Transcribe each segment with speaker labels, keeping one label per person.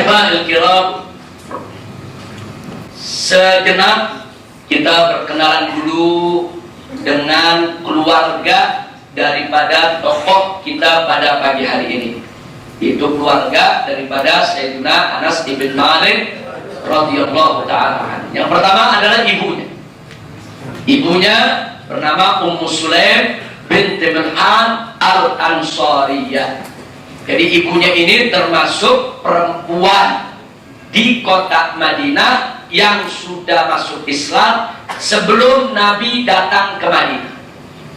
Speaker 1: Ahibahil kiram, sejenak kita berkenalan dulu dengan keluarga daripada tokoh kita pada pagi hari ini. Itu keluarga daripada Sayyidina Anas ibn Malik radhiyallahu ta'ala. Yang pertama adalah ibunya. Ibunya bernama Ummu Sulaim binti Milhan al-Ansariyah. Jadi ibunya ini termasuk perempuan di kota Madinah yang sudah masuk Islam sebelum Nabi datang ke Madinah.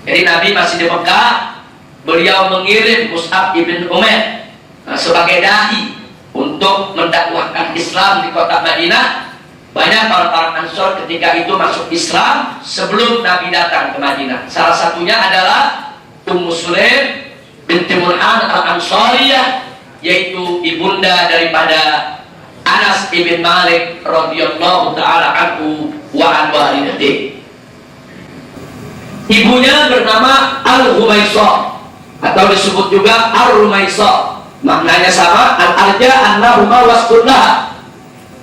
Speaker 1: Jadi Nabi masih di Mekah, beliau mengirim Mus'ab ibn Umair sebagai dai untuk mendakwahkan Islam di kota Madinah. Banyak orang-orang Ansor ketika itu masuk Islam sebelum Nabi datang ke Madinah. Salah satunya adalah Ummu Sulaim binti Milhan al-Ansariyah, yaitu ibunda daripada Anas ibn Malik radhiyallahu ta'ala anhu wa an walidatihi. Ibunya bernama Al-Humaisah atau disebut juga Ar-Rumaisah. Maknanya sama, al-arja annahuma wasqullah.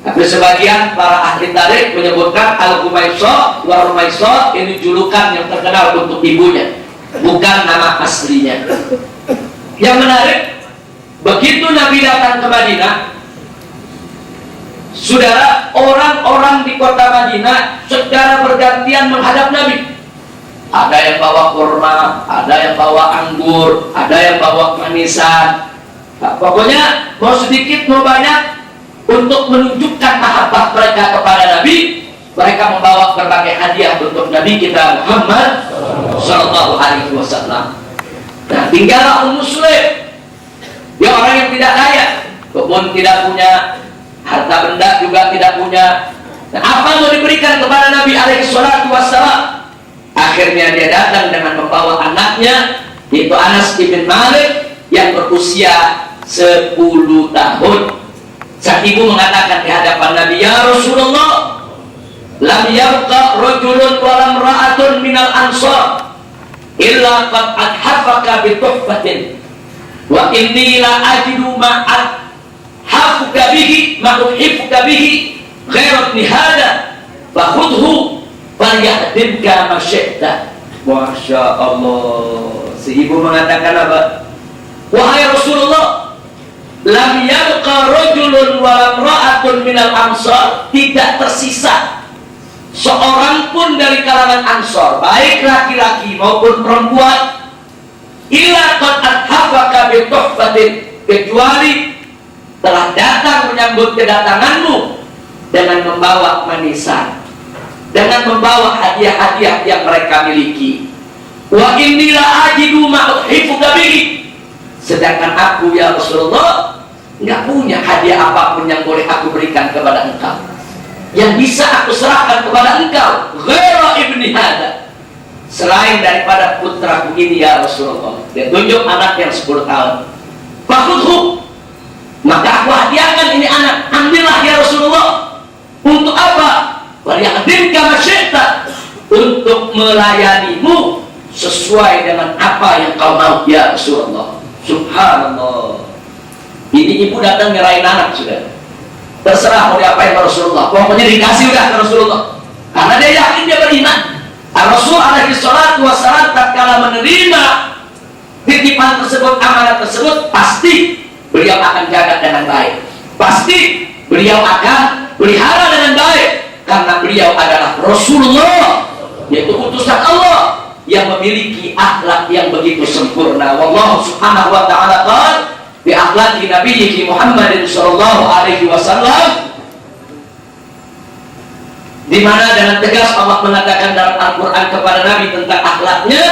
Speaker 1: Tapi sebagian para ahli tarikh menyebutkan Al-Humaisah wa Rumaisah ini julukan yang terkenal untuk ibunya, bukan nama aslinya. Yang menarik, begitu Nabi datang ke Madinah, saudara, orang-orang di kota Madinah secara bergantian menghadap Nabi. Ada yang bawa kurma, ada yang bawa anggur, ada yang bawa manisan. Nah, pokoknya mau sedikit mau banyak, untuk menunjukkan mahabbah mereka kepada Nabi, mereka membawa berbagai hadiah untuk Nabi kita Muhammad sallallahu alaihi wasallam. Nah, tinggallah Ummu Sulaim. Dia orang yang tidak kaya, kebun tidak punya, harta benda juga tidak punya. Nah, apa mau diberikan kepada Nabi alaihi salatu wassalam? Akhirnya dia datang dengan membawa anaknya, yaitu Anas ibn Malik yang berusia 10 tahun. Sang ibu mengatakan di hadapan Nabi, "Ya Rasulullah, lam yabqa rajulun wa lam ra'atun minal ansar illa qad adhafaka bi tuhfatin wa inni la ajidu ma adhafuka bihi ma uhibbuka bihi ghairat nihada fa khudhu falyahdinka ma syi'ta." Masya Allah. Si ibu mengatakan apa? "Wahai Rasulullah, lam yabqa rajulun wa lam ra'atun minal ansar," tidak tersisa seorang pun dari kalangan Ansor, baik laki-laki maupun perempuan, illa qad adhafaka bi tuhfatin, kecuali telah datang menyambut kedatanganmu dengan membawa manisan, dengan membawa hadiah-hadiah yang mereka miliki. Wa inni la ajidu ma uhibbuka bihi, sedangkan aku ya Rasulullah enggak punya hadiah apapun yang boleh aku berikan kepada engkau, yang bisa aku serahkan kepada engkau, ghaira ibni hada, selain daripada putraku ini ya Rasulullah. Dia tunjuk anak yang 10 tahun. Fakhudhu, maka aku hadiahkan ini anak, ambillah ya Rasulullah. Untuk apa? Walyahdinka ma syi'ta, untuk melayanimu sesuai dengan apa yang kau mau ya Rasulullah. Subhanallah. Ini ibu datang nyerahin anak sudah. Terserah mau diapain Rasulullah, pokoknya dikasih udah ke Rasulullah, karena dia yakin dia beriman. Rasul alaihi salatu wassalam tatkala menerima titipan tersebut, amanat tersebut, pasti beliau akan jaga dengan baik, pasti beliau akan pelihara dengan baik, karena beliau adalah Rasulullah, yaitu utusan Allah yang memiliki akhlak yang begitu sempurna. Wallahu subhanahu wa ta'ala qala bi akhlaqi nabiyyi Muhammadin sallallahu alaihi wasallam, di mana dengan tegas Allah mengatakan dalam Al-Qur'an kepada Nabi tentang akhlaknya,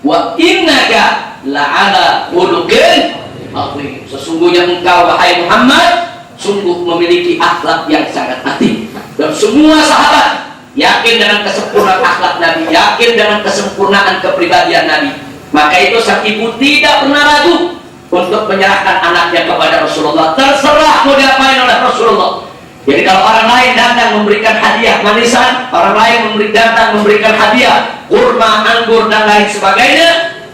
Speaker 1: wa innaka la'ala khuluqin azim, sesungguhnya engkau wahai Muhammad sungguh memiliki akhlak yang sangat agung. Dan semua sahabat yakin dengan kesempurnaan akhlak Nabi, yakin dengan kesempurnaan kepribadian Nabi. Maka itu sang ibu tidak pernah ragu untuk menyerahkan anaknya kepada Rasulullah. Terserah mau diapain oleh Rasulullah. Jadi kalau orang lain datang memberikan hadiah manisan, orang lain datang memberikan hadiah kurma, anggur dan lain sebagainya,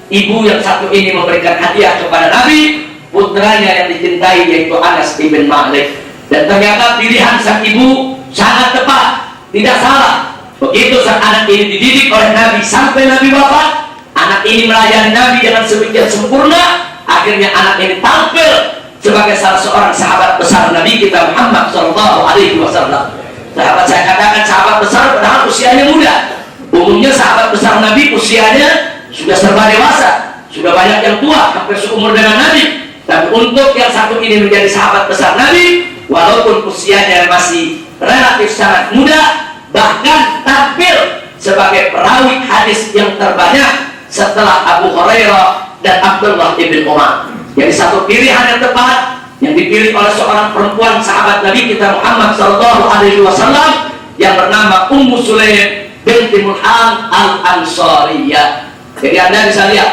Speaker 1: ibu yang satu ini memberikan hadiah kepada Nabi, putranya yang dicintai yaitu Anas ibn Malik Dan ternyata pilihan sang ibu sangat tepat, tidak salah. Begitu sang anak ini dididik oleh Nabi sampai Nabi wafat, anak ini melayani Nabi dengan sedemikian sempurna, akhirnya anak ini tampil sebagai salah seorang sahabat besar Nabi kita Muhammad SAW. Sahabat saya katakan sahabat besar padahal usianya muda. Umumnya sahabat besar Nabi usianya sudah serba dewasa, sudah banyak yang tua, hampir seumur dengan Nabi. Tapi untuk yang satu ini menjadi sahabat besar Nabi, walaupun usianya masih relatif sangat muda, bahkan tampil sebagai perawi hadis yang terbanyak setelah Abu Hurairah dan Abdullah ibn Umar. Jadi satu pilihan yang tepat yang dipilih oleh seorang perempuan sahabat Nabi kita Muhammad SAW yang bernama Ummu Sulaim binti Mulham al-Ansariyah. Jadi Anda bisa lihat,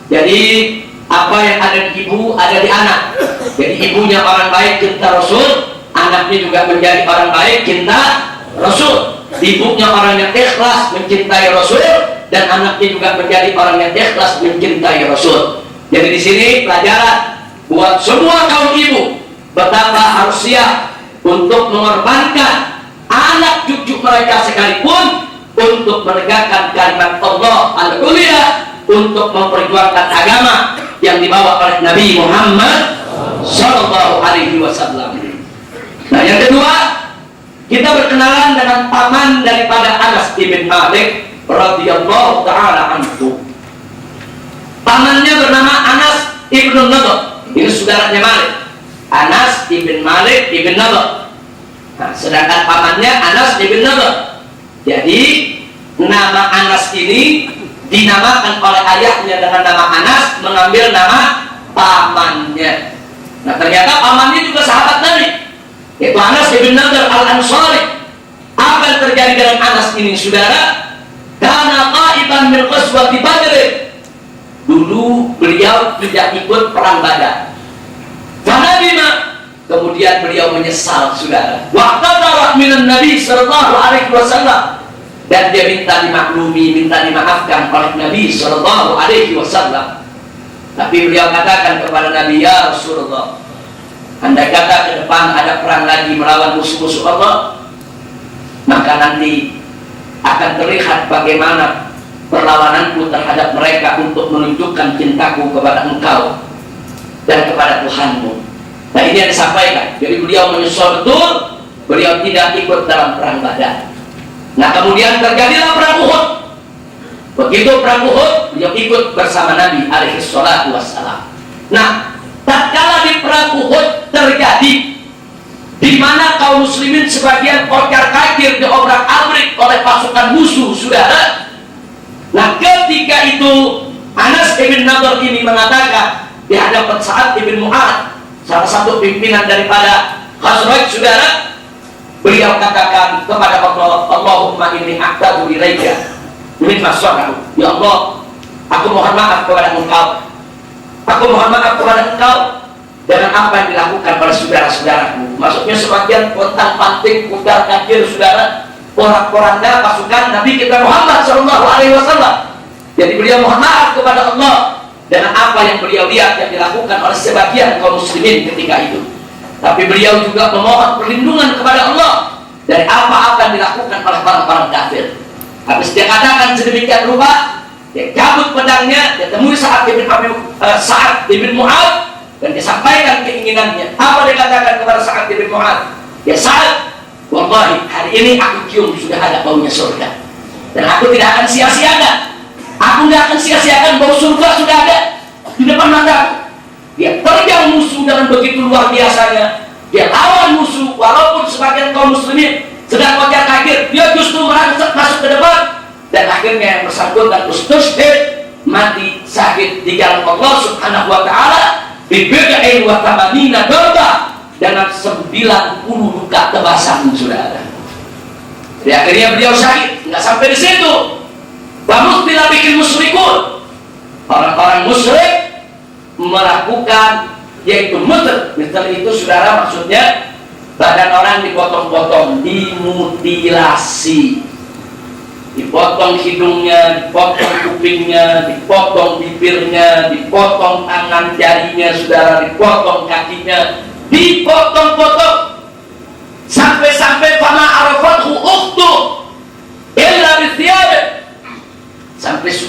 Speaker 1: jadi apa yang ada di ibu ada di anak. Jadi ibunya orang baik cinta Rasul, anaknya juga menjadi orang baik cinta Rasul. Ibunya orang yang ikhlas mencintai Rasul, dan anaknya juga menjadi orang yang ikhlas mencintai Rasul. Jadi di sini pelajaran buat semua kaum ibu betapa harus siap untuk mengorbankan anak cucu mereka sekalipun untuk menegakkan kalimat Allah al-Ulia, untuk memperjuangkan agama yang dibawa oleh Nabi Muhammad SAW. Nah, yang kedua, kita berkenalan dengan paman daripada Anas ibn Malik radhiyallahu taala anhu. Pamannya bernama Anas ibn Nadhr. Ini saudaranya Malik, Anas ibn Malik ibn Nadhr. Nah, sedangkan pamannya Anas ibn Nadhr. Jadi nama Anas ini dinamakan oleh ayahnya dengan nama Anas, mengambil nama pamannya. Nah, ternyata pamannya juga sahabat Nabi, yaitu Anas ibn Nadhr al-Ansari. Apa yang terjadi dengan Anas ini, saudara? Karena qaiban min ghazwati Badr. Dulu beliau tidak ikut perang Badar. Karena bima, kemudian beliau menyesal, saudara. Waqtadara minan Nabi sallallahu alaihi wasallam, dan dia minta dimaklumi, minta dimaafkan oleh Nabi sallallahu alaihi wasallam. Tapi beliau katakan kepada Nabi, ya Rasulullah, andai kata ke depan ada perang lagi melawan musuh-musuh Allah, maka nanti akan terlihat bagaimana perlawananku terhadap mereka untuk menunjukkan cintaku kepada engkau dan kepada Tuhanmu. Nah, ini yang disampaikan. Jadi beliau menyesal betul, beliau tidak ikut dalam perang Badar. Nah, kemudian terjadilah perang Uhud. Begitu perang Uhud, beliau ikut bersama Nabi alaihi salatu wassalam. Nah, tatkala di perang Uhud terjadi, di mana kaum muslimin sebagian kocar-kacir diobrak-abrik oleh pasukan musuh, saudara. Nah, ketika itu Anas ibn Nadhr ini mengatakan di hadapan Sa'ad ibn Mu'adz, salah satu pimpinan daripada Khazraj, saudara, beliau katakan kepada Allah, Allahumma inni a'tadu ilaika mimma sana'u. Ya Allah, aku mohon maaf kepada engkau. Aku mohon maaf kepada engkau dengan apa yang dilakukan oleh saudara-saudaraku. Maksudnya sebagian pontang-panting, kocar-kacir, saudara, porak-poranda pasukan Nabi kita Muhammad SAW. Jadi beliau mohon maaf kepada Allah dengan apa yang beliau lihat yang dilakukan oleh sebagian kaum muslimin ketika itu. Tapi beliau juga memohon perlindungan kepada Allah dari apa-apa yang dilakukan oleh orang-orang kafir. Habis dia katakan sedemikian rupa, dia cabut pedangnya, dia temui Sa'ad ibn Mu'adz, dan dia sampaikan keinginannya. Apa dia katakan kepada Sa'ad ibn Mu'adz? Ya Sa'ad, wallahi hari ini aku cium sudah ada baunya surga, dan aku tidak akan sia-siakan. Aku tidak akan sia-siakan bau surga sudah ada di depan mataku. Dia terjang musuh dengan begitu luar biasanya. Dia lawan musuh walaupun sebagian kaum muslimin sedang kocar-kacir, dia justru merangsek masuk ke depan, dan akhirnya yang bersangkutan ustushhid, mati syahid di jalan Allah Subhanahu wa taala bi bid'in wa tamanina darba, dengan 90 luka tebasan, saudara. Jadi akhirnya beliau syahid. Nggak sampai di situ, tidak bikin musyrikun, orang-orang musyrik melakukan yaitu muter. Muter itu, saudara, maksudnya badan orang dipotong-potong, dimutilasi, dipotong hidungnya, dipotong kupingnya, dipotong bibirnya, dipotong tangan jarinya, saudara, dipotong kakinya, dipotong-potong.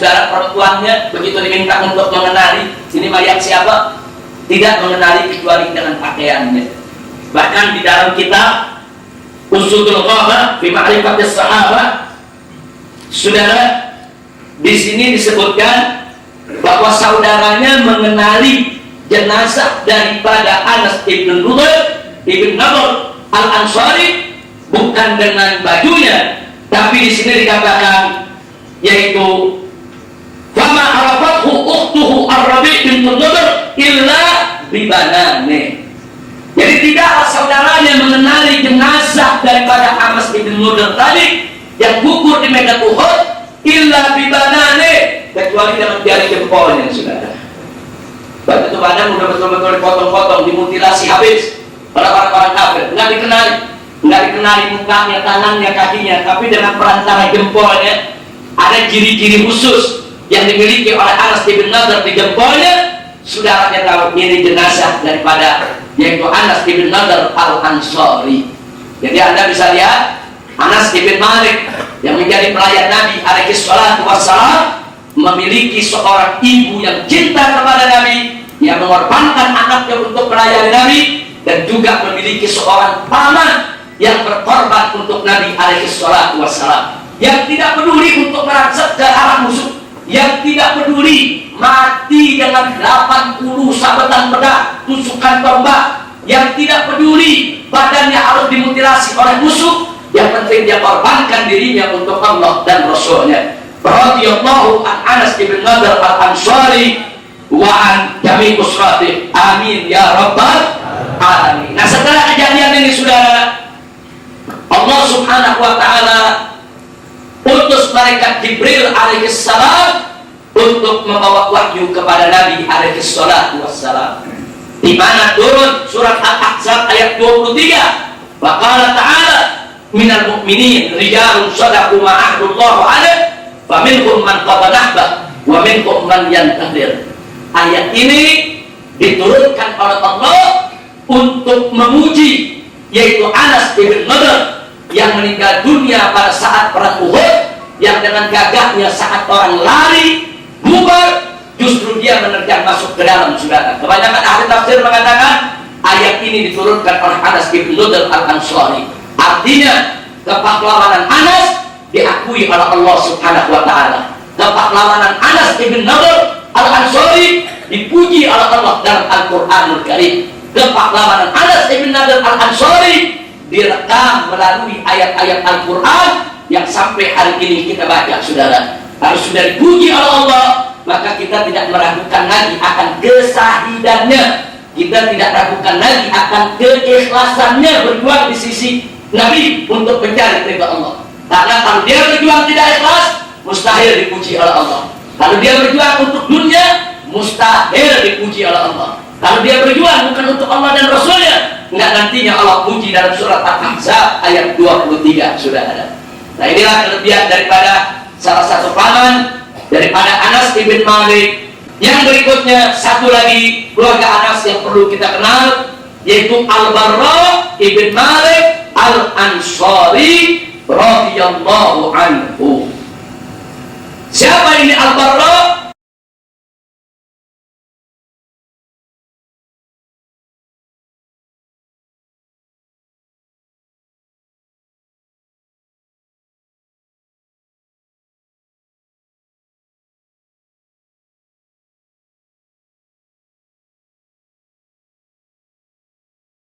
Speaker 1: saudara perempuannya begitu diminta untuk mengenali ini mayat siapa, tidak mengenali kecuali dengan pakaiannya. Bahkan di dalam kitab Usudul Ghaba fi Ma'rifatis Sahabat, saudara, di sini disebutkan bahwa saudaranya mengenali jenazah daripada Anas ibn Nadhr al-Ansari bukan dengan bajunya, tapi di sini dikatakan yaitu fama arafathu ukhtuhu ar-Rabi' bin Nadhr illa bibanane. Jadi tidaklah saudaranya mengenali jenazah daripada Anas ibn Nadhr tadi yang gugur di medan Uhud illa bibanane, kecuali dengan jari jempolnya, saudara. Batu badan udah betul-betul dipotong-potong, dimutilasi habis oleh orang-orang kafir, nggak dikenali mukanya, tangannya, kakinya, tapi dengan perantara jempolnya ada ciri-ciri khusus yang dimiliki oleh Anas ibn Nadhr di jempolnya. Saudaranya tahu ini jenazah daripada yaitu Anas ibn Nadhr al-Ansari. Jadi Anda bisa lihat Anas ibn Malik yang menjadi pelayan Nabi alaihi salatu wassalam memiliki seorang ibu yang cinta kepada Nabi, yang mengorbankan anaknya untuk melayani Nabi, dan juga memiliki seorang paman yang berkorban untuk Nabi alaihi salatu wassalam, yang tidak peduli untuk merangsek ke arah musuh, yang tidak peduli mati dengan 80 sabetan pedang, tusukan tombak, yang tidak peduli badannya harus dimutilasi oleh musuh, yang penting dia korbankan dirinya untuk Allah dan Rasulnya. Radhiyallahu an Anas ibn Nadhr al-Ansari wa an jami' usratih, amin ya rabbal alamin. Nah, setelah kejadian ini, saudara, Allah subhanahu wa ta'ala utus malaikat Jibril alaihi salam untuk membawa wahyu kepada Nabi alaihi salatu wassalam, di mana turun surat Al-Ahzab ayat 23. Faqala ta'ala minal mu'minin rijalun shadaqu ma ahdullahu alaihi faminhum man qada nahbah wa minhum man yantazir. Ayat ini diturunkan oleh Allah untuk memuji yaitu Anas ibn Nadhr yang meninggal dunia pada saat perang Uhud, yang dengan gagahnya saat orang lari bubar, justru dia menerjang masuk ke dalam, saudara. Kebanyakan ahli tafsir mengatakan ayat ini diturunkan oleh Anas ibn Nadhr al-Ansari. Artinya kepahlawanan Anas diakui oleh Allah subhanahu wa ta'ala. Kepahlawanan Anas ibn Nadhr al-Ansari dipuji oleh Allah dalam Al-Quranul Karim. Kepahlawanan Anas ibn Nadhr al-Ansari direkam melalui ayat-ayat Al-Quran yang sampai hari ini kita baca, saudara. Harus sudah dipuji oleh Allah, maka kita tidak meragukan lagi akan kesahidannya, kita tidak ragukan lagi akan keikhlasannya berjuang di sisi Nabi untuk mencari ridha Allah. Karena kalau dia berjuang tidak ikhlas, mustahil dipuji oleh Allah. Kalau dia berjuang untuk dunia, mustahil dipuji oleh Allah. Kalau dia berjuang bukan untuk Allah dan Rasulnya, enggak, nantinya Allah puji dalam surat Al-Ahzab ayat 23, sudah ada. Nah, inilah kelebihan daripada salah satu paman daripada Anas ibn Malik. Yang berikutnya, satu lagi keluarga Anas yang perlu kita kenal, yaitu Al-Barra ibn Malik al-Ansari radhiyallahu anhu. Siapa ini Al-Barra